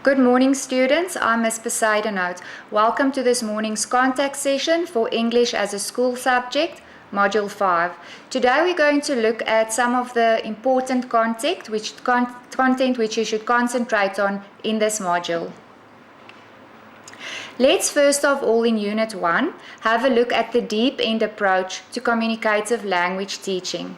Good morning, students. I'm Ms. Poseidonhout. Welcome to this morning's contact session for English as a school subject, Module 5. Today we're going to look at some of the important content which you should concentrate on in this module. Let's first of all in Unit 1 have a look at the deep-end approach to communicative language teaching.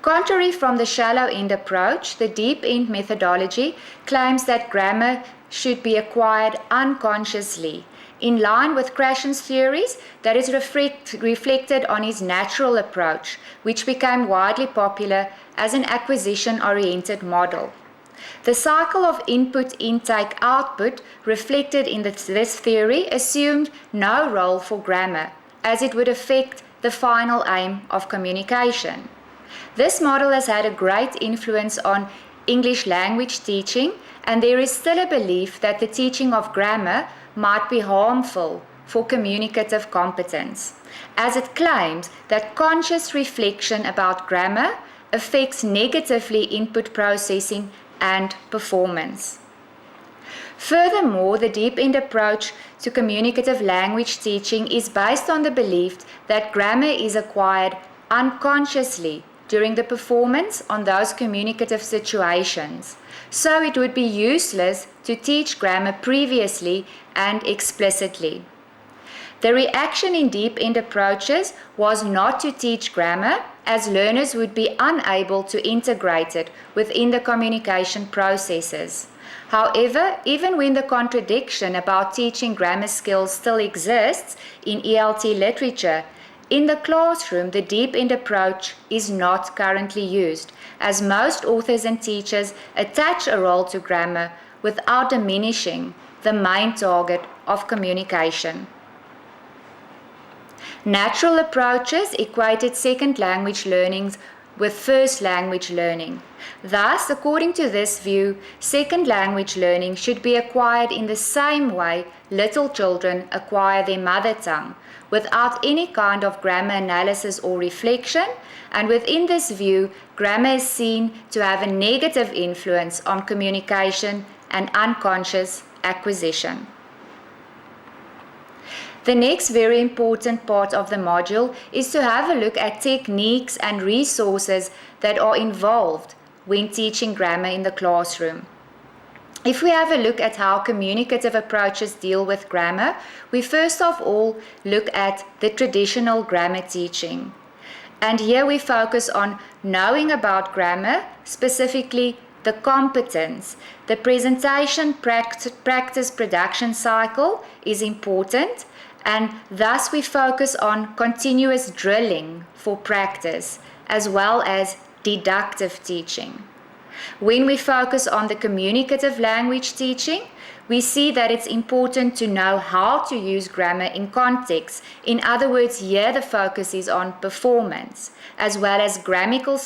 Contrary from the shallow-end approach, the deep-end methodology claims that grammar should be acquired unconsciously, in line with Krashen's theories that is reflected on his natural approach, which became widely popular as an acquisition-oriented model. The cycle of input, intake, output reflected in this theory assumed no role for grammar, as it would affect the final aim of communication. This model has had a great influence on English language teaching, and there is still a belief that the teaching of grammar might be harmful for communicative competence, as it claims that conscious reflection about grammar affects negatively input processing and performance. Furthermore, the deep-end approach to communicative language teaching is based on the belief that grammar is acquired unconsciously during the performance on those communicative situations, so it would be useless to teach grammar previously and explicitly. The reaction in deep-end approaches was not to teach grammar, as learners would be unable to integrate it within the communication processes. However, even when the contradiction about teaching grammar skills still exists in ELT literature, in the classroom, the deep-end approach is not currently used, as most authors and teachers attach a role to grammar without diminishing the main target of communication. Natural approaches equated second language learning with first language learning. Thus, according to this view, second language learning should be acquired in the same way little children acquire their mother tongue, without any kind of grammar analysis or reflection, and within this view, grammar is seen to have a negative influence on communication and unconscious acquisition. The next very important part of the module is to have a look at techniques and resources that are involved when teaching grammar in the classroom. If we have a look at how communicative approaches deal with grammar, we first of all look at the traditional grammar teaching. And here we focus on knowing about grammar, specifically the competence. The presentation, practice, production cycle is important, and thus we focus on continuous drilling for practice, as well as deductive teaching. When we focus on the communicative language teaching, we see that it's important to know how to use grammar in context. In other words, here the focus is on performance, as well as grammatical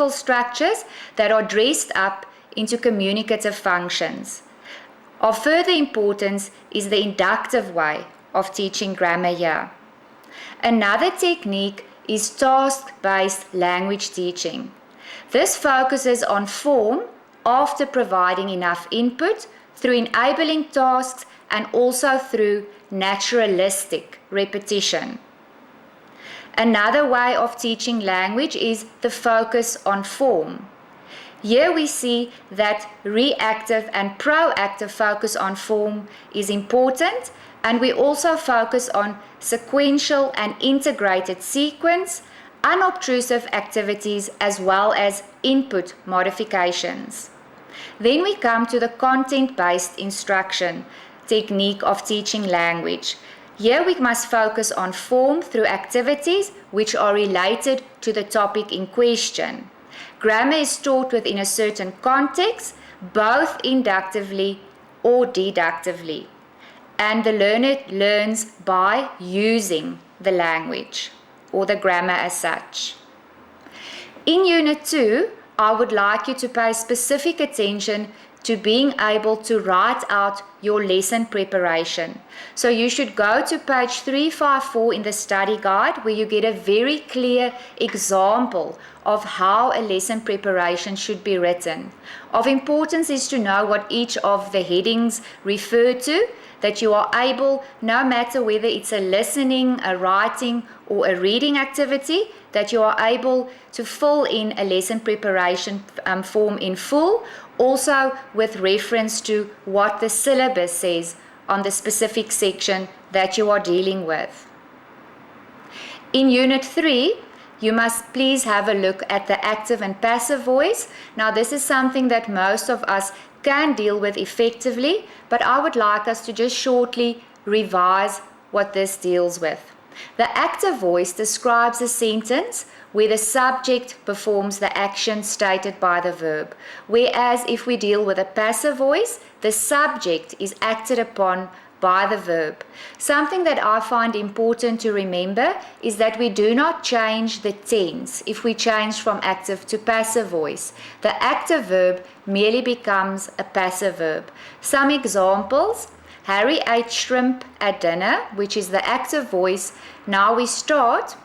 structures that are dressed up into communicative functions. Of further importance is the inductive way of teaching grammar here. Another technique is task-based language teaching. This focuses on form after providing enough input through enabling tasks and also through naturalistic repetition. Another way of teaching language is the focus on form. Here we see that reactive and proactive focus on form is important, and we also focus on sequential and integrated sequence, unobtrusive activities, as well as input modifications. Then we come to the content-based instruction technique of teaching language. Here we must focus on form through activities which are related to the topic in question. Grammar is taught within a certain context, both inductively or deductively, and the learner learns by using the language or the grammar as such. In Unit 2, I would like you to pay specific attention to being able to write out your lesson preparation. So you should go to page 354 in the study guide, where you get a very clear example of how a lesson preparation should be written. Of importance is to know what each of the headings refer to, that you are able, no matter whether it's a listening, a writing, or a reading activity, that you are able to fill in a lesson preparation form in full, also with reference to what the syllabus says on the specific section that you are dealing with. In Unit 3, you must please have a look at the active and passive voice. Now, this is something that most of us can deal with effectively, but I would like us to just shortly revise what this deals with. The active voice describes a sentence where the subject performs the action stated by the verb, whereas if we deal with a passive voice, the subject is acted upon by the verb. Something that I find important to remember is that we do not change the tense if we change from active to passive voice. The active verb merely becomes a passive verb. Some examples: Harry ate shrimp at dinner, which is the active voice. Now we start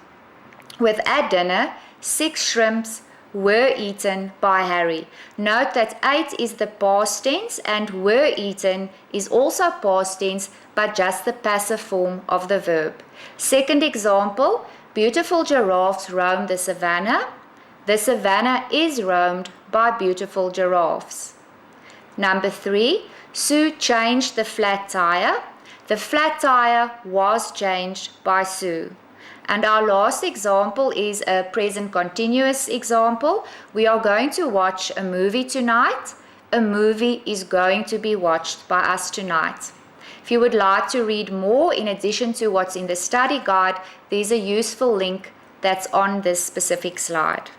with at dinner, 6 shrimps were eaten by Harry. Note that ate is the past tense and were eaten is also past tense, but just the passive form of the verb. Second example, beautiful giraffes roam the savannah. The savannah is roamed by beautiful giraffes. Number 3, Sue changed the flat tire. The flat tire was changed by Sue. And our last example is a present continuous example. We are going to watch a movie tonight. A movie is going to be watched by us tonight. If you would like to read more in addition to what's in the study guide, there's a useful link that's on this specific slide.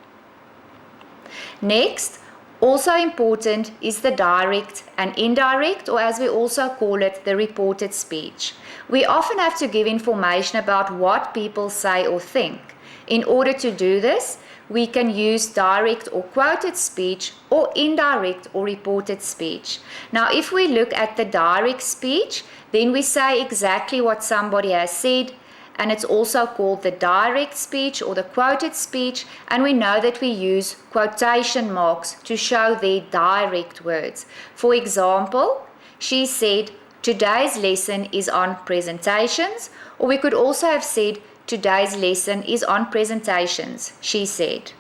Next, also important is the direct and indirect, or as we also call it, the reported speech. We often have to give information about what people say or think. In order to do this, we can use direct or quoted speech or indirect or reported speech. Now, if we look at the direct speech, then we say exactly what somebody has said, and it's also called the direct speech or the quoted speech, and we know that we use quotation marks to show their direct words. For example, she said, today's lesson is on presentations, or we could also have said, today's lesson is on presentations, she said.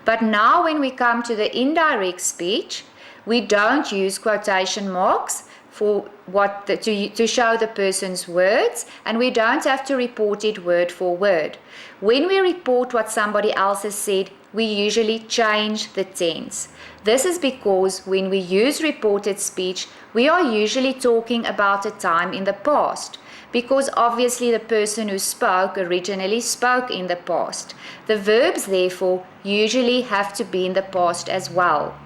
But now when we come to the indirect speech, we don't use quotation marks for to show the person's words, and we don't have to report it word for word. When we report what somebody else has said, we usually change the tense. This is because when we use reported speech, we are usually talking about a time in the past, because obviously the person who spoke originally spoke in the past. The verbs, therefore, usually have to be in the past as well.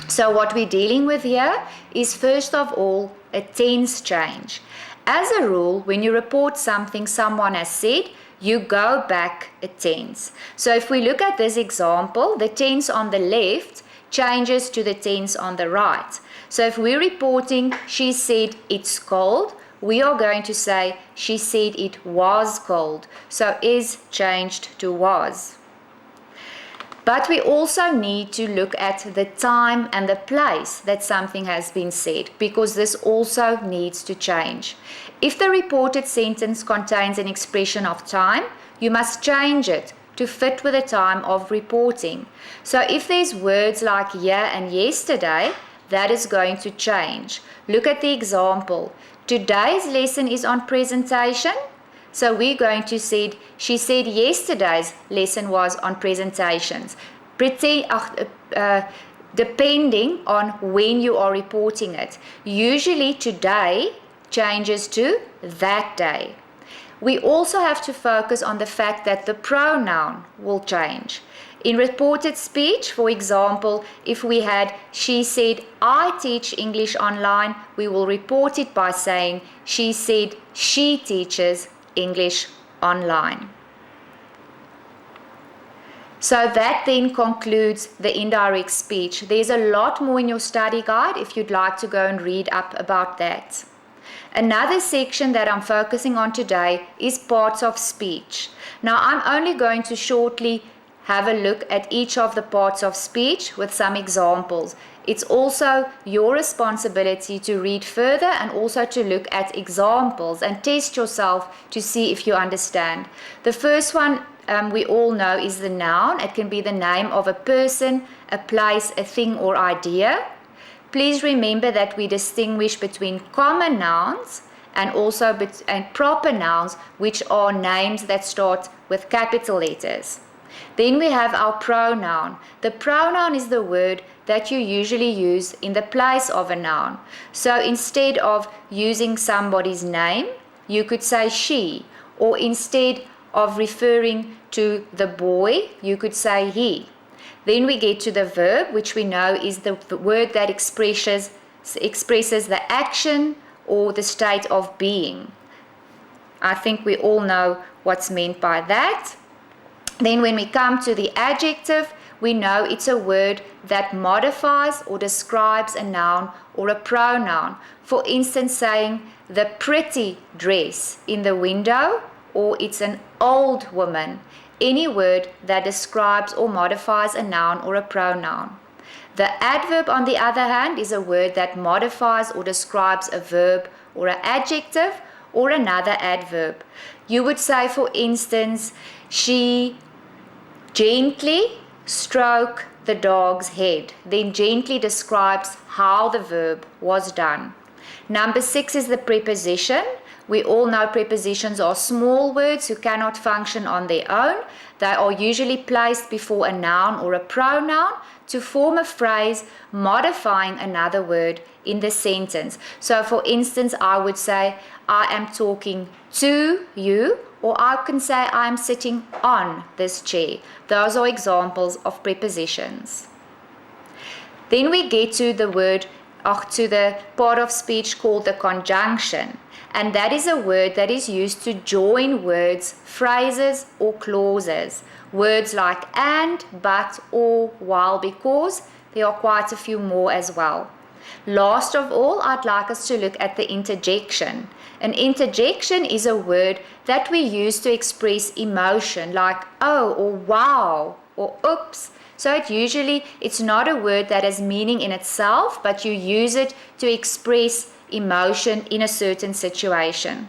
So what we're dealing with here is, first of all, a tense change. As a rule, when you report something someone has said, you go back a tense. So if we look at this example, the tense on the left changes to the tense on the right. So if we're reporting, she said it's cold, we are going to say she said it was cold. So is changed to was. But we also need to look at the time and the place that something has been said, because this also needs to change. If the reported sentence contains an expression of time, you must change it to fit with the time of reporting. So if there's words like yeah and yesterday, that is going to change. Look at the example. Today's lesson is on presentation. So we're going to say, she said yesterday's lesson was on presentations. Depending on when you are reporting it. Usually today changes to that day. We also have to focus on the fact that the pronoun will change. In reported speech, for example, if we had, she said, I teach English online, we will report it by saying, she said, she teaches English online. So that then concludes the indirect speech. There's a lot more in your study guide if you'd like to go and read up about that. Another section that I'm focusing on today is parts of speech. Now I'm only going to shortly have a look at each of the parts of speech with some examples. It's also your responsibility to read further and also to look at examples and test yourself to see if you understand. The first one we all know is the noun. It can be the name of a person, a place, a thing or idea. Please remember that we distinguish between common nouns and also proper nouns, which are names that start with capital letters. Then we have our pronoun. The pronoun is the word that you usually use in the place of a noun. So instead of using somebody's name, you could say she, or instead of referring to the boy, you could say he. Then we get to the verb, which we know is the word that expresses the action or the state of being. I think we all know what's meant by that. Then when we come to the adjective, we know it's a word that modifies or describes a noun or a pronoun. For instance, saying the pretty dress in the window, or it's an old woman. Any word that describes or modifies a noun or a pronoun. The adverb, on the other hand, is a word that modifies or describes a verb or an adjective or another adverb. You would say, for instance, she gently stroked the dog's head. Then gently describes how the verb was done. Number 6 is the preposition. We all know prepositions are small words who cannot function on their own. They are usually placed before a noun or a pronoun to form a phrase modifying another word in the sentence. So for instance, I would say, I am talking to you, or I can say, I am sitting on this chair. Those are examples of prepositions. Then we get to the part of speech called the conjunction. And that is a word that is used to join words, phrases, or clauses. Words like and, but, or, while, because. There are quite a few more as well. Last of all, I'd like us to look at the interjection. An interjection is a word that we use to express emotion, like oh, or wow, or oops. So it's not a word that has meaning in itself, but you use it to express emotion in a certain situation.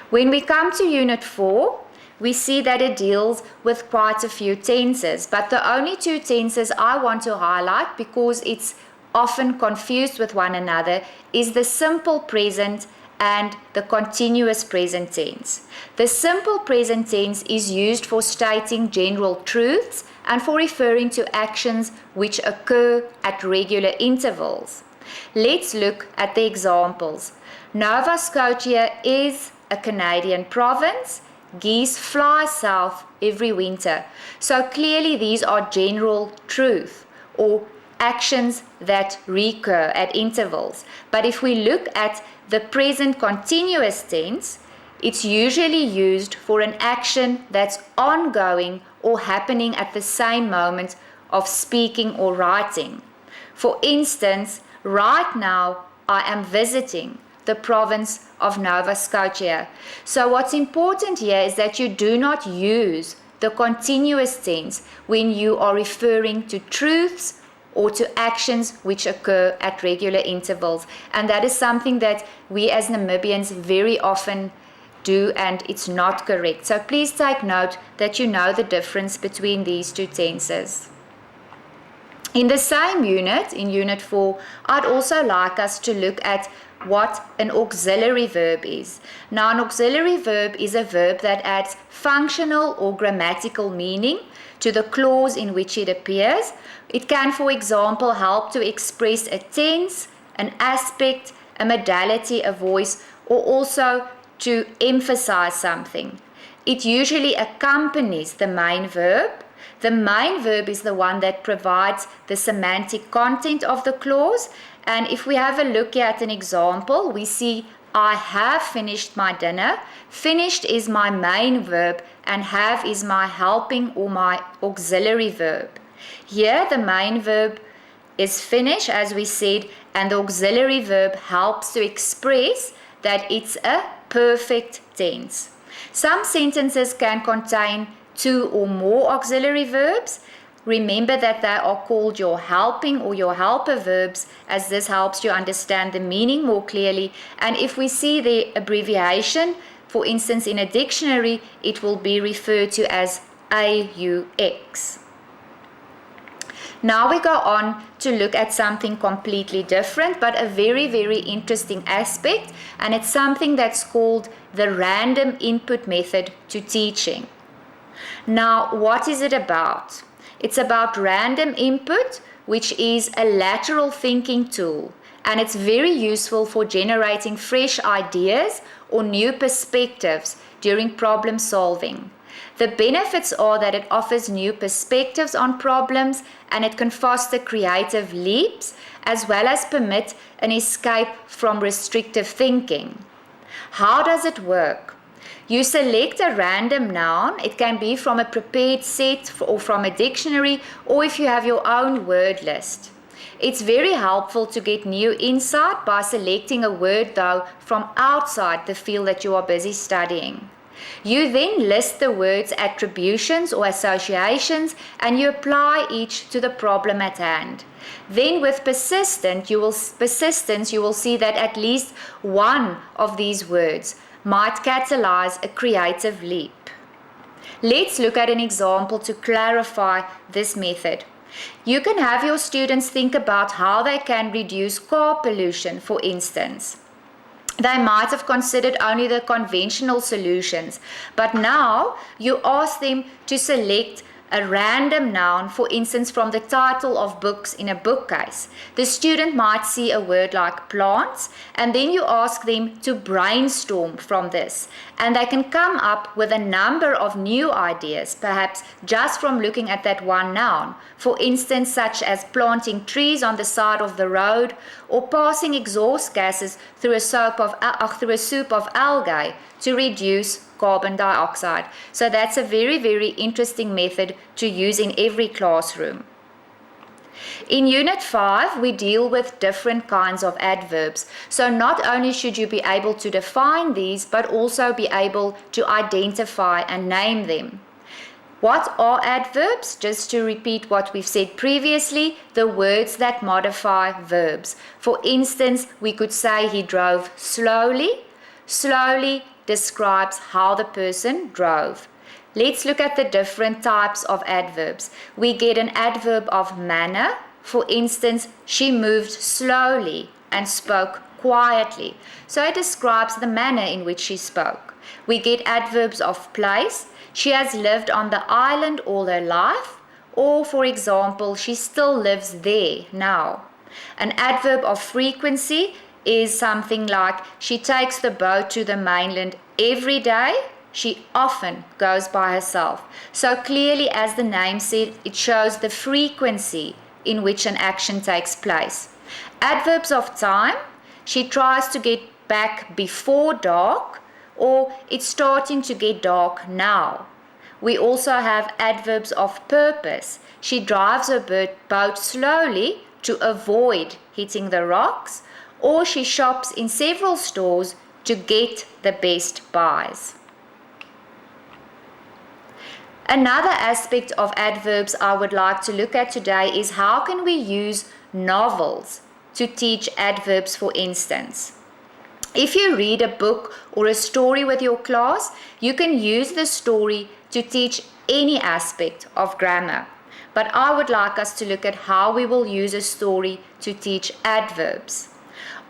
When we come to Unit 4, we see that it deals with quite a few tenses, but the only two tenses I want to highlight, because it's often confused with one another, is the simple present and the continuous present tense. The simple present tense is used for stating general truths and for referring to actions which occur at regular intervals. Let's look at the examples. Nova Scotia is a Canadian province. Geese fly south every winter. So clearly these are general truth or actions that recur at intervals. But if we look at the present continuous tense, it's usually used for an action that's ongoing or happening at the same moment of speaking or writing. For instance, right now I am visiting the province of Nova Scotia. So what's important here is that you do not use the continuous tense when you are referring to truths or to actions which occur at regular intervals. And that is something that we as Namibians very often do, and it's not correct. So please take note that you know the difference between these two tenses. In the same unit, in Unit 4, I'd also like us to look at what an auxiliary verb is. Now, an auxiliary verb is a verb that adds functional or grammatical meaning to the clause in which it appears. It can, for example, help to express a tense, an aspect, a modality, a voice, or also to emphasize something. It usually accompanies the main verb. The main verb is the one that provides the semantic content of the clause. And if we have a look at an example, we see I have finished my dinner. Finished is my main verb and have is my helping or my auxiliary verb. Here the main verb is finish, as we said, and the auxiliary verb helps to express that it's a perfect tense. Some sentences can contain 2 or more auxiliary verbs. Remember that they are called your helping or your helper verbs, as this helps you understand the meaning more clearly. And if we see the abbreviation, for instance in a dictionary, it will be referred to as AUX. Now we go on to look at something completely different, but a very, very interesting aspect, and it's something that's called the random input method to teaching. Now, what is it about? It's about random input, which is a lateral thinking tool, and it's very useful for generating fresh ideas or new perspectives during problem solving. The benefits are that it offers new perspectives on problems and it can foster creative leaps as well as permit an escape from restrictive thinking. How does it work? You select a random noun. It can be from a prepared set or from a dictionary, or if you have your own word list. It's very helpful to get new insight by selecting a word though from outside the field that you are busy studying. You then list the word's attributions or associations and you apply each to the problem at hand. Then with persistence, you will see that at least one of these words might catalyze a creative leap. Let's look at an example to clarify this method. You can have your students think about how they can reduce car pollution, for instance. They might have considered only the conventional solutions, but now you ask them to select a random noun, for instance from the title of books in a bookcase. The student might see a word like plants, and then you ask them to brainstorm from this, and they can come up with a number of new ideas, perhaps just from looking at that one noun. For instance, such as planting trees on the side of the road, or passing exhaust gases through a soup of algae to reduce carbon dioxide. So that's a very, very interesting method to use in every classroom. In Unit 5, we deal with different kinds of adverbs. So not only should you be able to define these, but also be able to identify and name them. What are adverbs? Just to repeat what we've said previously, the words that modify verbs. For instance, we could say he drove slowly. Slowly describes how the person drove. Let's look at the different types of adverbs. We get an adverb of manner. For instance, she moved slowly and spoke quietly. So it describes the manner in which she spoke. We get adverbs of place. She has lived on the island all her life. Or, for example, she still lives there now. An adverb of frequency is something like she takes the boat to the mainland every day. She often goes by herself. So clearly, as the name said, it shows the frequency in which an action takes place. Adverbs of time, she tries to get back before dark, or it's starting to get dark now. We also have adverbs of purpose. She drives her boat slowly to avoid hitting the rocks, or she shops in several stores to get the best buys. Another aspect of adverbs I would like to look at today is how can we use novels to teach adverbs, for instance. If you read a book or a story with your class, you can use the story to teach any aspect of grammar. But I would like us to look at how we will use a story to teach adverbs.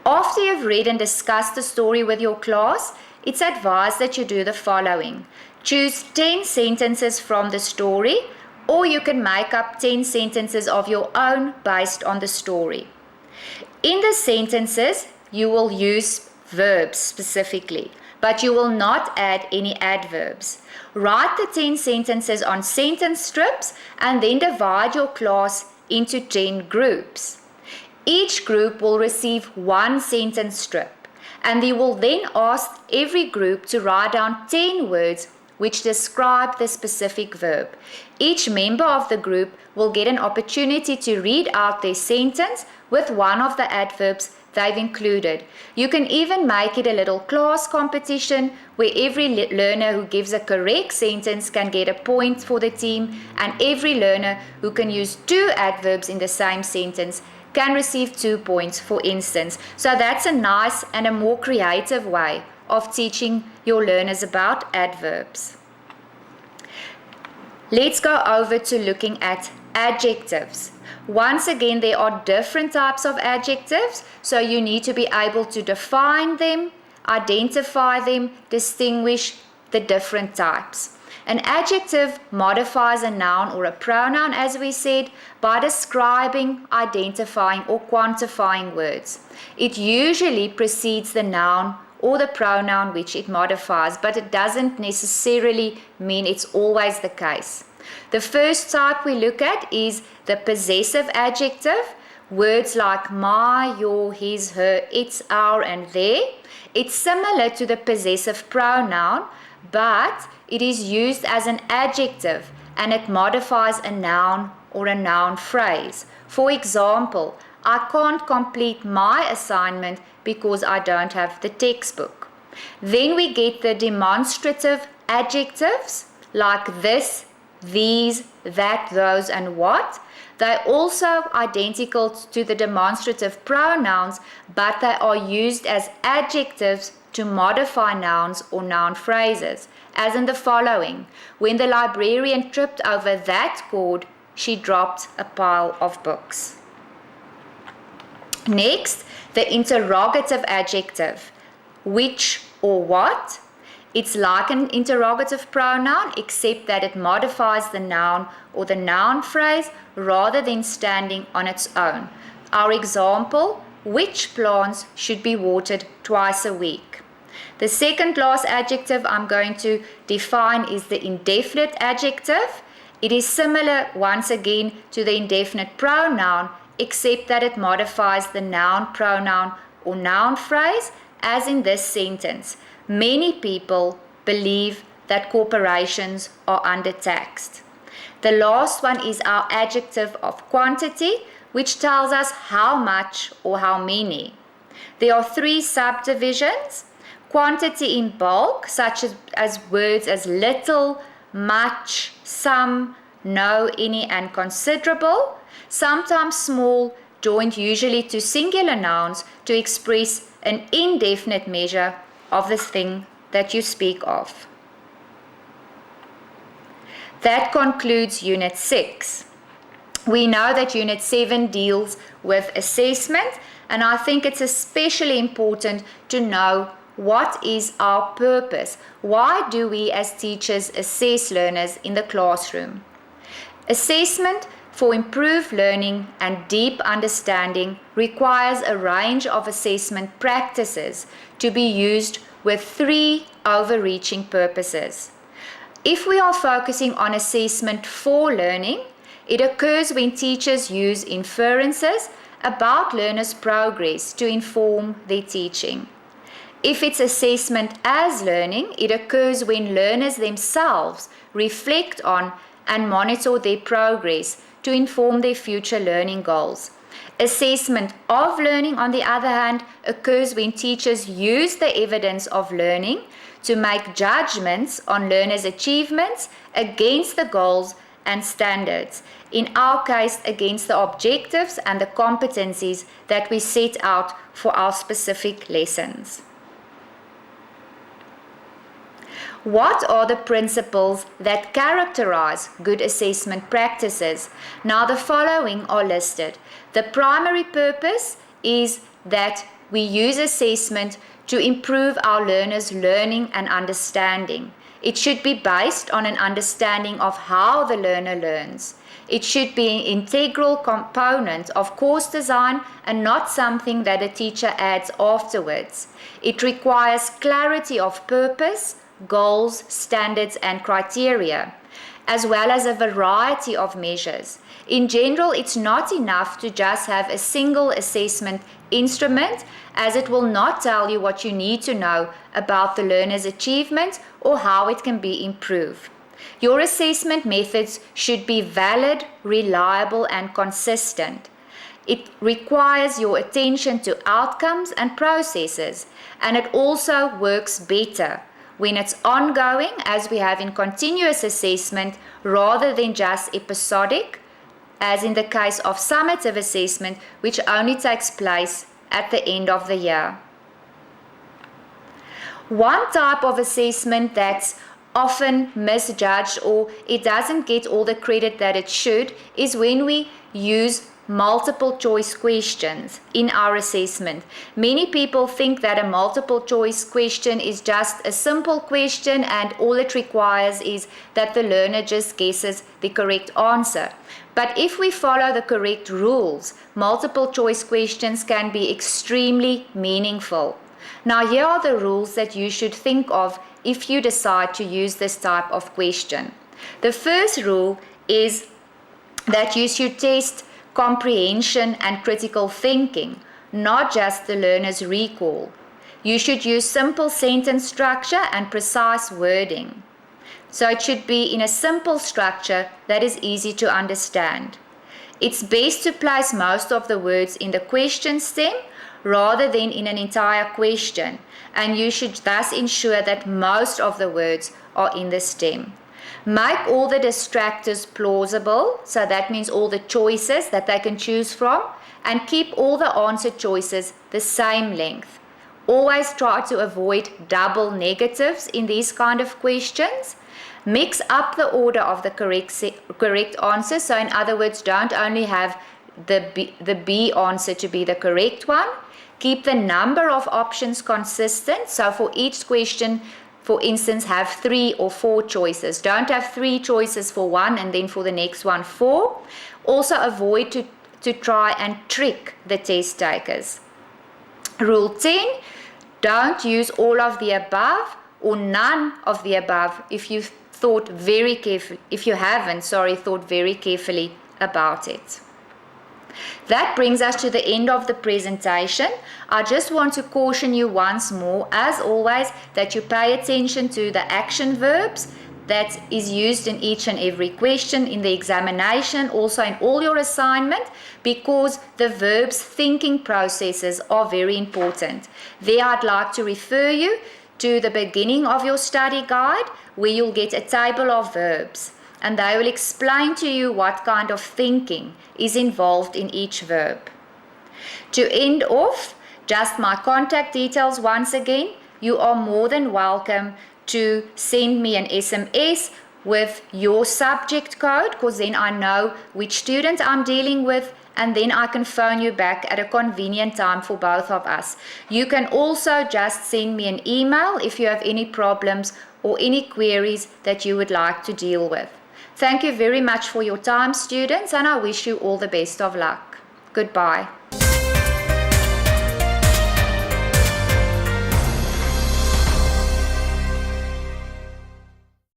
After you've read and discussed the story with your class, it's advised that you do the following. Choose 10 sentences from the story, or you can make up 10 sentences of your own based on the story. In the sentences, you will use verbs specifically, but you will not add any adverbs. Write the 10 sentences on sentence strips and then divide your class into 10 groups. Each group will receive one sentence strip, And you will then ask every group to write down 10 words which describe the specific verb. Each member of the group will get an opportunity to read out their sentence with one of the adverbs they've included. You can even make it a little class competition where every learner who gives a correct sentence can get a point for the team, and every learner who can use 2 adverbs in the same sentence can receive 2 points, for instance. So that's a nice and a more creative way of teaching your learners about adverbs. Let's go over to looking at adjectives. Once again, there are different types of adjectives, so you need to be able to define them, identify them, distinguish the different types. An adjective modifies a noun or a pronoun, as we said, by describing, identifying, or quantifying words. It usually precedes the noun or the pronoun which it modifies, but it doesn't necessarily mean it's always the case. The first type we look at is the possessive adjective. Words like my, your, his, her, its, our, and their. It's similar to the possessive pronoun, but it is used as an adjective and it modifies a noun or a noun phrase. For example, I can't complete my assignment because I don't have the textbook. Then we get the demonstrative adjectives like this, these, that, those, and what. They're also identical to the demonstrative pronouns, but they are used as adjectives to modify nouns or noun phrases, as in the following. When the librarian tripped over that cord, she dropped a pile of books. Next, the interrogative adjective. Which or what? It's like an interrogative pronoun, except that it modifies the noun or the noun phrase rather than standing on its own. Our example, which plants should be watered twice a week? The second class adjective I'm going to define is the indefinite adjective. It is similar once again to the indefinite pronoun, except that it modifies the noun, pronoun, or noun phrase, as in this sentence. Many people believe that corporations are undertaxed. The last one is our adjective of quantity, which tells us how much or how many. There are 3 subdivisions. Quantity in bulk, such as words as little, much, some, no, any, and considerable. Sometimes small, joined usually to singular nouns to express an indefinite measure of the thing that you speak of. That concludes Unit 6. We know that Unit 7 deals with assessment, and I think it's especially important to know what is our purpose. Why do we as teachers assess learners in the classroom? Assessment for improved learning and deep understanding requires a range of assessment practices to be used with 3 overreaching purposes. If we are focusing on assessment for learning, it occurs when teachers use inferences about learners' progress to inform their teaching. If it's assessment as learning, it occurs when learners themselves reflect on and monitor their progress to inform their future learning goals. Assessment of learning, on the other hand, occurs when teachers use the evidence of learning to make judgments on learners' achievements against the goals and standards. In our case, against the objectives and the competencies that we set out for our specific lessons. What are the principles that characterize good assessment practices? Now, the following are listed. The primary purpose is that we use assessment to improve our learners' learning and understanding. It should be based on an understanding of how the learner learns. It should be an integral component of course design and not something that a teacher adds afterwards. It requires clarity of purpose, goals, standards, and criteria. as well as a variety of measures. In general, it's not enough to just have a single assessment instrument, as it will not tell you what you need to know about the learner's achievement or how it can be improved. Your assessment methods should be valid, reliable, and consistent. It requires your attention to outcomes and processes, and it also works better when it's ongoing, as we have in continuous assessment, rather than just episodic, as in the case of summative assessment, which only takes place at the end of the year. One type of assessment that's often misjudged, or it doesn't get all the credit that it should, is when we use multiple choice questions in our assessment. Many people think that a multiple choice question is just a simple question and all it requires is that the learner just guesses the correct answer. But if we follow the correct rules, multiple choice questions can be extremely meaningful. Now, here are the rules that you should think of if you decide to use this type of question. The first rule is that you should test comprehension and critical thinking, not just the learner's recall. You should use simple sentence structure and precise wording. So it should be in a simple structure that is easy to understand. It's best to place most of the words in the question stem rather than in an entire question, and you should thus ensure that most of the words are in the stem. Make all the distractors plausible, so that means all the choices that they can choose from, and keep all the answer choices the same length. Always try to avoid double negatives in these kind of questions. Mix up the order of the correct answer, so in other words, don't only have the B answer to be the correct one. Keep the number of options consistent, so for each question, for instance, have 3 or 4 choices. Don't have 3 choices for one and then for the next one 4. Also avoid to try and trick the test takers. Rule 10, don't use all of the above or none of the above if you thought very carefully, if you haven't, thought very carefully about it. That brings us to the end of the presentation. I just want to caution you once more, as always, that you pay attention to the action verbs that is used in each and every question in the examination, also in all your assignment, because the verbs' thinking processes are very important. There I'd like to refer you to the beginning of your study guide, where you'll get a table of verbs, and they will explain to you what kind of thinking is involved in each verb. To end off, just my contact details once again. You are more than welcome to send me an SMS with your subject code, because then I know which student I'm dealing with, and then I can phone you back at a convenient time for both of us. You can also just send me an email if you have any problems or any queries that you would like to deal with. Thank you very much for your time, students, and I wish you all the best of luck. Goodbye.